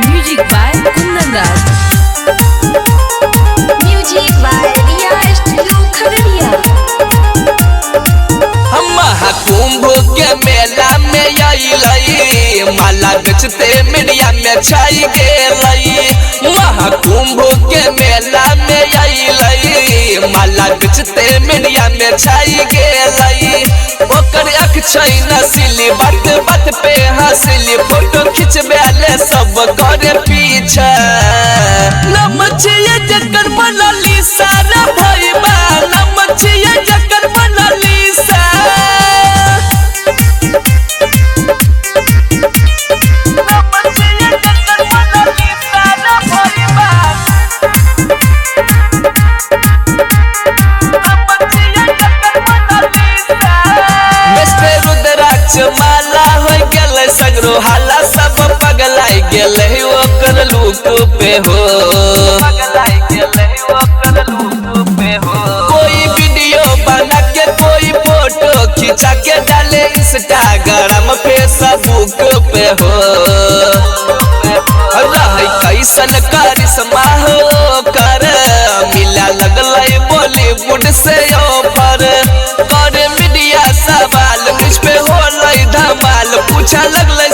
Music by Kundan Raj. Music by Riya studio Khagaria. हम महाकुंभ के मेला में आइलई, माला बेचते मीडिया में छाई गेलई। महाकुंभ के मेला में आइलई, माला बेचते मीडिया में छाई गेलई। ओकर अख छै नसीली, बात बात पे हंसली, फोटो खिंचबेले सब करे पीछे। नमचिए जकर बनली सारा भईबा, नमचिए जकर बनली सा। माला हो गेल सगरो हाला, सब पगलाई गेल ओकर लुक पे हो। कोई वीडियो बना के कोई फोटो खिंचा के डाले इंस्टाग्राम फेसबुक पे हो। रही कैसन करिश्मा हो कर, मिला लगल बॉलीवुड से ऑफर। कर मीडिया सवाल मुझ पे हो धमाल, पूछा लगल